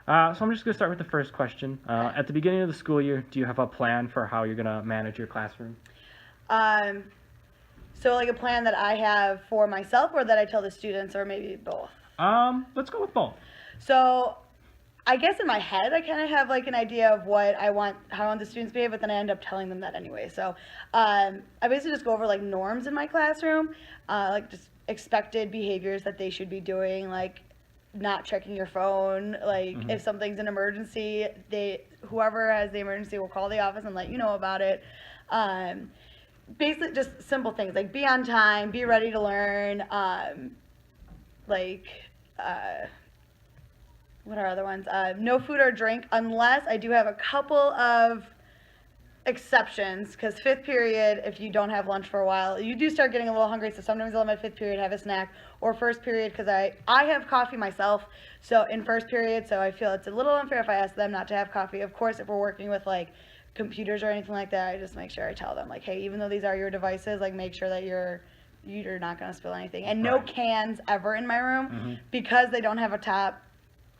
So I'm just going to start with the first question. At the beginning of the school year, do you have a plan for how you're going to manage your classroom? Um, so like a plan that I have for myself or that I tell the students or maybe both. Let's go with both. So I guess in my head I kind of have like an idea of what I want, how I want the students to behave, but then I end up telling them that anyway. So I basically just go over like norms in my classroom, like just expected behaviors that they should be doing, like not checking your phone. Like if something's an emergency, whoever has the emergency will call the office and let you know about it. Um, Basically just simple things like be on time, be ready to learn. Like what are other ones? No food or drink unless I do have a couple of exceptions because fifth period, if you don't have lunch for a while, you do start getting a little hungry. So sometimes I'll in my fifth period have a snack, or first period because I have coffee myself. So in first period, so I feel it's a little unfair if I ask them not to have coffee. Of course, if we're working with like computers or anything like that, I just make sure I tell them like, hey, even though these are your devices, like make sure that you're not going to spill anything. And no Right. cans ever in my room because they don't have a top.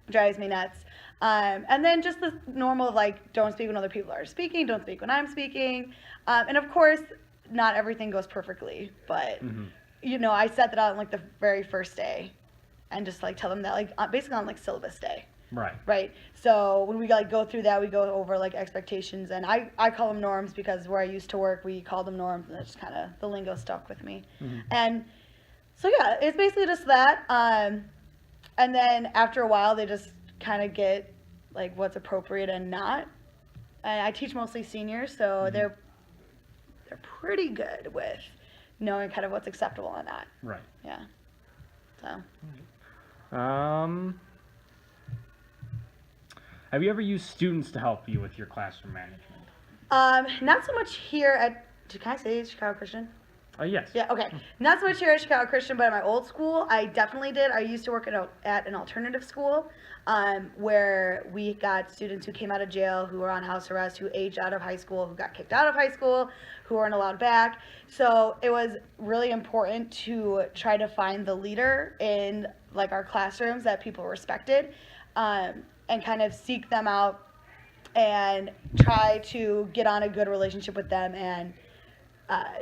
Drives me nuts. And then just the normal of like, don't speak when other people are speaking, don't speak when I'm speaking. And of course, not everything goes perfectly, but you know, I set that out on like the very first day and just like tell them that like basically on like syllabus day. Right. Right. So when we like go through that, we go over like expectations, and I call them norms because where I used to work, we called them norms, and it's kind of the lingo stuck with me. And so yeah, it's basically just that. And then after a while, they just kind of get like what's appropriate and not. And I teach mostly seniors, so they're pretty good with knowing kind of what's acceptable and not. Right. Yeah. So. Have you ever used students to help you with your classroom management? Not so much here at. Can I say Chicago Christian? Yes. Yeah, okay. Not so much here at Chicago Christian, but at my old school, I definitely did. I used to work at an alternative school where we got students who came out of jail, who were on house arrest, who aged out of high school, who got kicked out of high school, who weren't allowed back. So it was really important to try to find the leader in like our classrooms that people respected and kind of seek them out and try to get on a good relationship with them and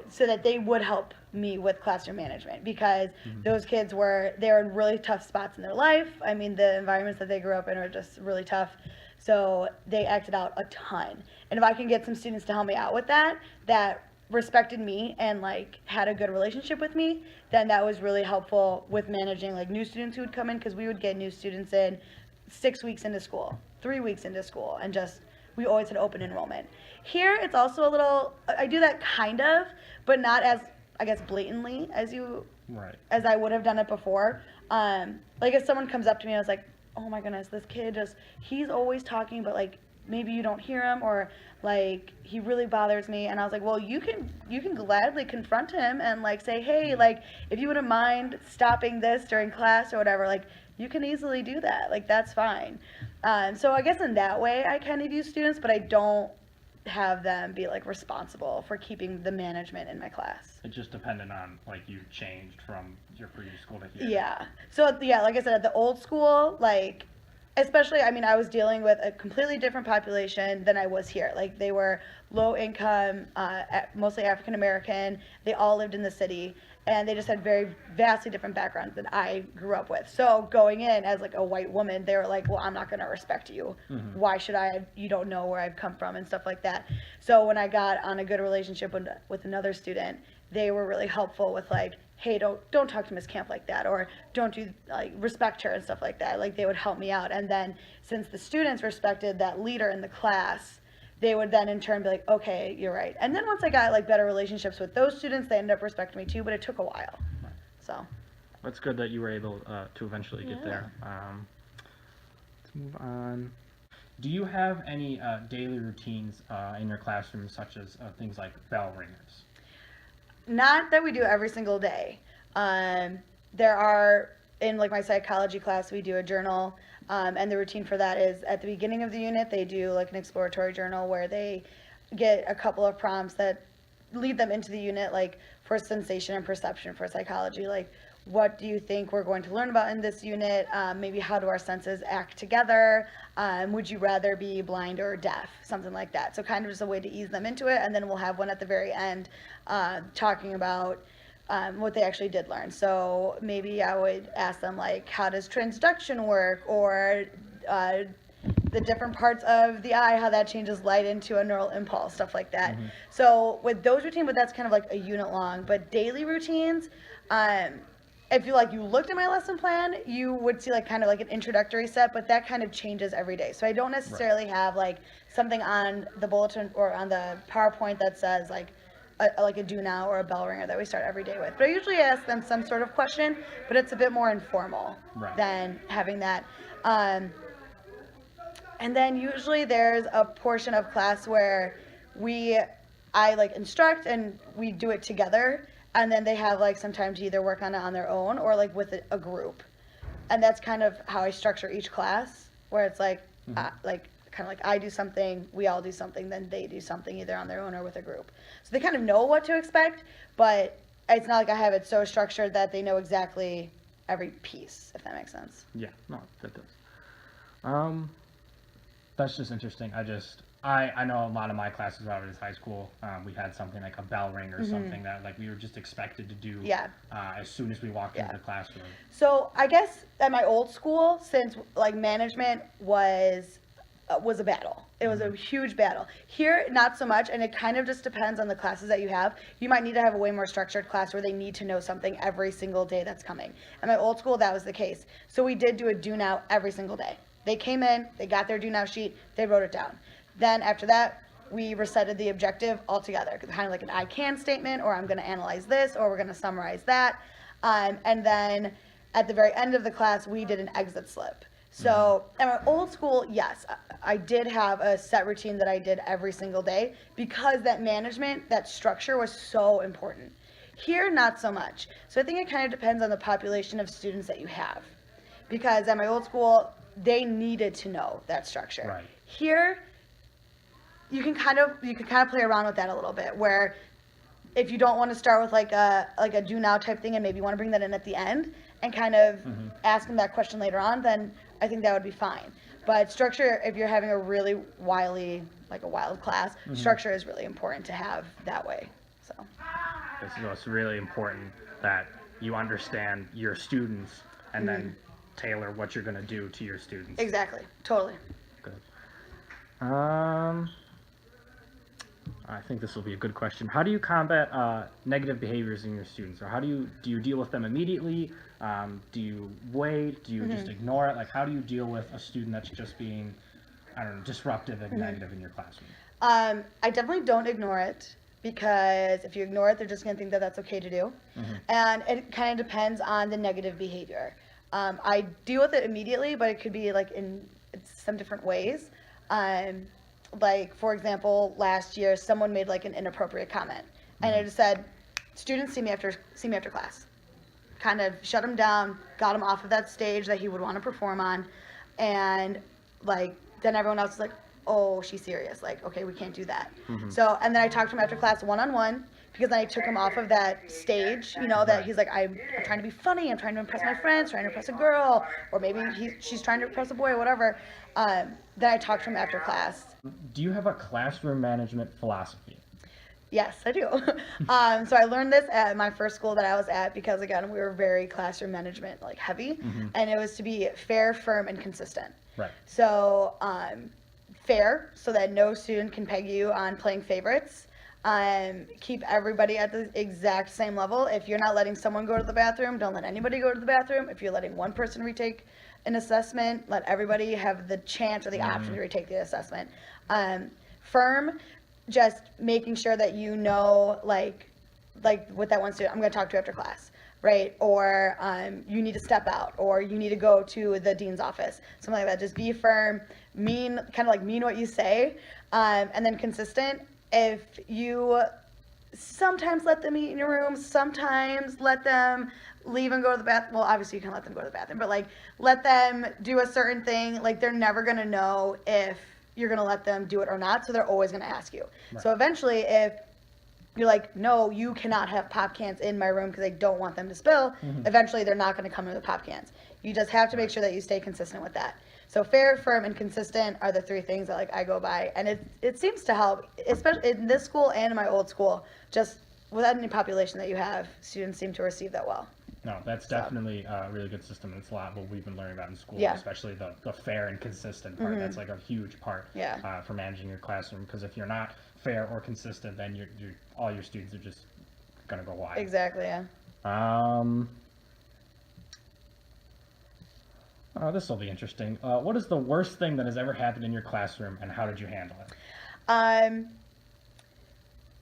so that they would help me with classroom management because those kids were in really tough spots in their life. I mean, the environments that they grew up in are just really tough. So they acted out a ton. And if I can get some students to help me out with that respected me and like had a good relationship with me, then that was really helpful with managing like new students who would come in because we would get new students in 6 weeks into school, 3 weeks into school, and just we always had open enrollment. Here, it's also a little, I do that kind of, but not as, I guess, blatantly as I would have done it before. Like if someone comes up to me and I was like, oh my goodness, this kid he's always talking, but like maybe you don't hear him or like he really bothers me. And I was like, well, you can gladly confront him and like say, hey, like if you wouldn't mind stopping this during class or whatever, like you can easily do that. Like that's fine. So I guess in that way I kind of use students, but I don't have them be like responsible for keeping the management in my class. It just depended on like you changed from your previous school to here. Yeah. So yeah, like I said, at the old school, like especially, I mean, I was dealing with a completely different population than I was here. Like they were low income, mostly African American. They all lived in the city, and they just had very vastly different backgrounds than I grew up with. So going in as like a white woman, they were like, well, I'm not going to respect you. Why should I? You don't know where I've come from and stuff like that. So when I got on a good relationship with another student, they were really helpful with like, hey, don't talk to Miss Kamp like that, or don't do like respect her and stuff like that. Like they would help me out. And then since the students respected that leader in the class, they would then in turn be like, okay, you're right. And then once I got like better relationships with those students, they ended up respecting me too, but it took a while. So That's good that you were able to eventually get there. Let's move on. Do you have any daily routines in your classroom, such as things like bell ringers? Not that we do every single day. There are, in like my psychology class, we do a journal, and the routine for that is at the beginning of the unit, they do like an exploratory journal where they get a couple of prompts that lead them into the unit, like for sensation and perception for psychology, like what do you think we're going to learn about in this unit? Maybe how do our senses act together? Would you rather be blind or deaf? Something like that. So kind of just a way to ease them into it. And then we'll have one at the very end talking about what they actually did learn. So maybe I would ask them, like, how does transduction work? Or the different parts of the eye, how that changes light into a neural impulse, stuff like that. So with those routines, but that's kind of like a unit long. But daily routines, if you looked at my lesson plan, you would see like kind of like an introductory set, but that kind of changes every day. So I don't necessarily have like something on the bulletin or on the PowerPoint that says like a do now or a bell ringer that we start every day with. But I usually ask them some sort of question, but it's a bit more informal than having that. And then usually there's a portion of class where I like instruct and we do it together. And then they have like some time to either work on it on their own or like with a group. And that's kind of how I structure each class, where it's like, kind of like I do something, we all do something, then they do something either on their own or with a group. So they kind of know what to expect, but it's not like I have it so structured that they know exactly every piece, if that makes sense. Yeah, no, that does. That's just interesting. I know a lot of my classes when I was in high school, we had something like a bell ring or something that like we were just expected to do as soon as we walked into the classroom. So I guess at my old school, since like management was a battle. It was a huge battle. Here, not so much, and it kind of just depends on the classes that you have. You might need to have a way more structured class where they need to know something every single day that's coming. At my old school, that was the case. So we did do a do now every single day. They came in, they got their do now sheet, they wrote it down. Then after that, we recited the objective all together, kind of like an I can statement, or I'm going to analyze this, or we're going to summarize that. And then at the very end of the class, we did an exit slip. So at my old school, yes, I did have a set routine that I did every single day because that management, that structure was so important. Here, not so much. So I think it kind of depends on the population of students that you have. Because at my old school, they needed to know that structure. Right. Here, you can kind of play around with that a little bit, where if you don't want to start with like a do now type thing and maybe you want to bring that in at the end and kind of ask them that question later on, then I think that would be fine. But structure, if you're having a really wild class, structure is really important to have that way. So it's really important that you understand your students and then tailor what you're going to do to your students. Exactly. Totally. Good. I think this will be a good question. How do you combat negative behaviors in your students, or how do you deal with them immediately? Do you wait? Do you just ignore it? Like, how do you deal with a student that's just being, I don't know, disruptive and negative in your classroom? I definitely don't ignore it, because if you ignore it, they're just going to think that that's okay to do. And it kind of depends on the negative behavior. I deal with it immediately, but it could be like in some different ways. Like, for example, last year, someone made like an inappropriate comment, and I just said, students, see me after class. Kind of shut him down, got him off of that stage that he would want to perform on, and like, then everyone else is like, oh, she's serious. Like, okay, we can't do that. So, and then I talked to him after class one-on-one, because then I took him off of that stage, that he's like, I'm trying to be funny, I'm trying to impress my friends, trying to impress a girl, or maybe she's trying to impress a boy, or whatever. Then I talked to him after class. Do you have a classroom management philosophy? Yes, I do. So I learned this at my first school that I was at, because again, we were very classroom management like heavy, and it was to be fair, firm, and consistent. Right. So fair, so that no student can peg you on playing favorites. Keep everybody at the exact same level. If you're not letting someone go to the bathroom, don't let anybody go to the bathroom. If you're letting one person retake an assessment, let everybody have the chance or the option to retake the assessment. Firm, just making sure that you know, like with that one student, I'm going to talk to you after class, right? Or you need to step out, or you need to go to the dean's office, something like that. Just be firm, mean what you say, and then consistent. If you sometimes let them eat in your room, sometimes let them leave and go to the bathroom. Well, obviously you can let them go to the bathroom, but like let them do a certain thing. Like, they're never going to know if you're going to let them do it or not, so they're always going to ask you. Right. So eventually, if you're like, no, you cannot have pop cans in my room because I don't want them to spill, eventually they're not going to come in with pop cans. You just have to make sure that you stay consistent with that. So fair, firm, and consistent are the 3 things that like I go by, and it seems to help, especially in this school and in my old school. Just with any population that you have, students seem to receive that well. No, that's definitely a really good system. It's a lot what we've been learning about in school, Yeah. especially the fair and consistent part. That's like a huge part for managing your classroom, because if you're not fair or consistent, then all your students are just going to go wide. Exactly, yeah. This will be interesting. What is the worst thing that has ever happened in your classroom, and how did you handle it?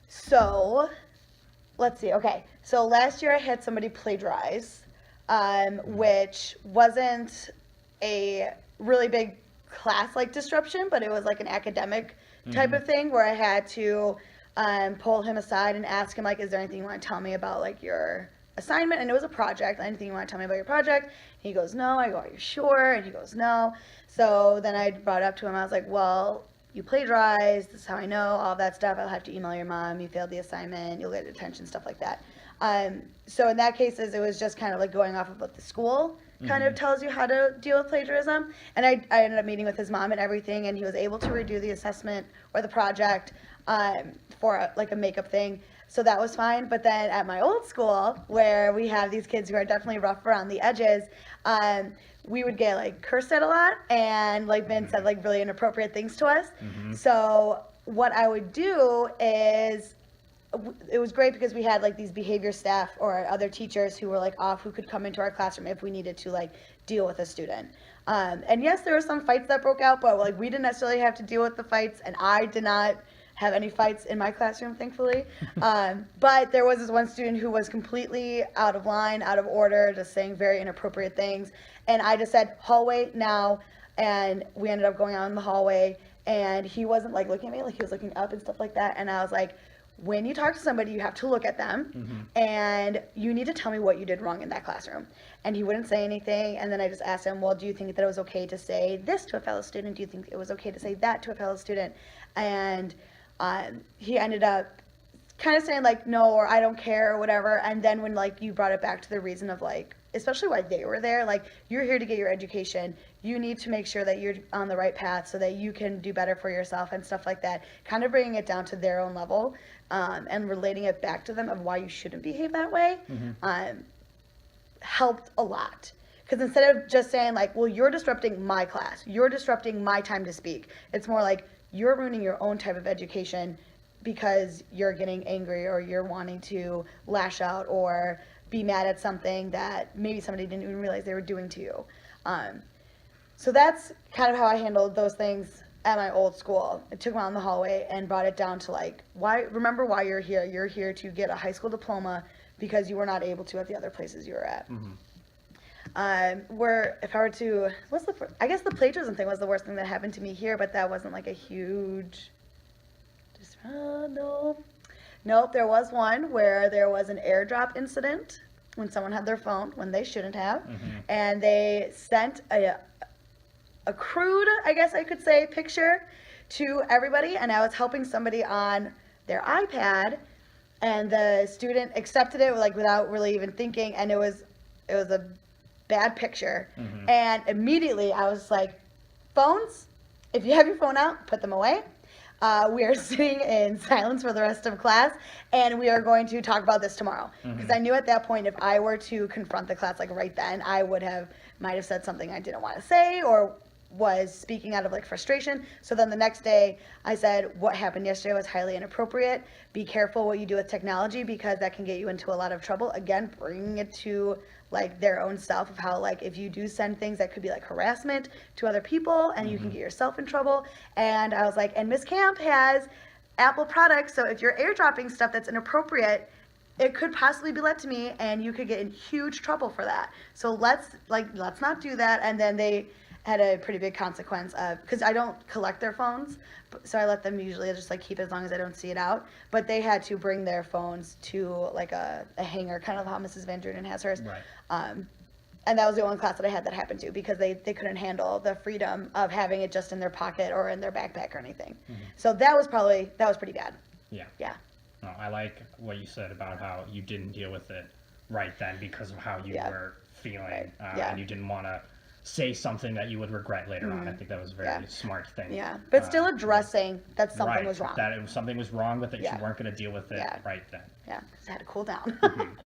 So, let's see. Okay, so last year I had somebody plagiarize, which wasn't a really big class-like disruption, but it was like an academic type of thing where I had to pull him aside and ask him, like, is there anything you want to tell me about, like, your assignment? And it was a project. Anything you want to tell me about your project? He goes, no. I go, are you sure? And he goes, no. So then I brought it up to him. I was like, well, you plagiarized. This is how I know. All that stuff. I'll have to email your mom. You failed the assignment. You'll get detention, stuff like that. So in that case, it was just kind of like going off of what the school kind of tells you how to deal with plagiarism. And I ended up meeting with his mom and everything, and he was able to redo the assessment or the project for like a makeup thing. So that was fine. But then at my old school, where we have these kids who are definitely rough around the edges, we would get like cursed at a lot and like been said like really inappropriate things to us. So what I would do is, it was great because we had like these behavior staff or other teachers who were like off, who could come into our classroom if we needed to like deal with a student. And yes, there were some fights that broke out, but like we didn't necessarily have to deal with the fights, and I did not have any fights in my classroom, thankfully. But there was this one student who was completely out of line, out of order, just saying very inappropriate things. And I just said, hallway now. And we ended up going out in the hallway, and he wasn't like looking at me, like he was looking up and stuff like that. And I was like, when you talk to somebody, you have to look at them, and you need to tell me what you did wrong in that classroom. And he wouldn't say anything. And then I just asked him, well, do you think that it was okay to say this to a fellow student? Do you think it was okay to say that to a fellow student? And he ended up kind of saying like, no, or I don't care, or whatever. And then when like you brought it back to the reason of like, especially why they were there, like, you're here to get your education. You need to make sure that you're on the right path so that you can do better for yourself and stuff like that. Kind of bringing it down to their own level, and relating it back to them of why you shouldn't behave that way, helped a lot. Because instead of just saying like, well, you're disrupting my class, you're disrupting my time to speak, it's more like, you're ruining your own type of education because you're getting angry, or you're wanting to lash out or be mad at something that maybe somebody didn't even realize they were doing to you. So that's kind of how I handled those things at my old school. I took them out in the hallway and brought it down to like, remember why you're here. You're here to get a high school diploma because you were not able to at the other places you were at. Where if I were to, I guess the plagiarism thing was the worst thing that happened to me here, but that wasn't like a huge, Nope, there was one where there was an airdrop incident when someone had their phone when they shouldn't have, and they sent a crude, I guess I could say, picture to everybody, and I was helping somebody on their iPad, and the student accepted it like without really even thinking, and it was a bad picture, and immediately I was like, phones, if you have your phone out, put them away. We are sitting in silence for the rest of class, and we are going to talk about this tomorrow. Because I knew at that point, if I were to confront the class like right then, I might have said something I didn't want to say, or was speaking out of like frustration. So then the next day I said, what happened yesterday was highly inappropriate. Be careful what you do with technology, because that can get you into a lot of trouble. Again, bringing it to like their own self of how like if you do send things that could be like harassment to other people, and you can get yourself in trouble. And I was like, and Miss Kamp has Apple products, so if you're airdropping stuff that's inappropriate, it could possibly be led to me, and you could get in huge trouble for that. So let's not do that. And then they had a pretty big consequence of, because I don't collect their phones, so I let them usually just like keep it as long as I don't see it out. But they had to bring their phones to like a hanger, kind of how Mrs. Van Druden has hers. Right. And that was the only class that I had that happened to, because they couldn't handle the freedom of having it just in their pocket or in their backpack or anything. So that was pretty bad. Yeah. No, I like what you said about how you didn't deal with it right then because of how you Yeah. were feeling, Right. Yeah. and you didn't want to say something that you would regret later on. I think that was a very Yeah. smart thing. Yeah, but still addressing that something right, was wrong. that something was wrong, but that Yeah. you weren't going to deal with it Yeah. right then. Yeah, 'cause it had to cool down.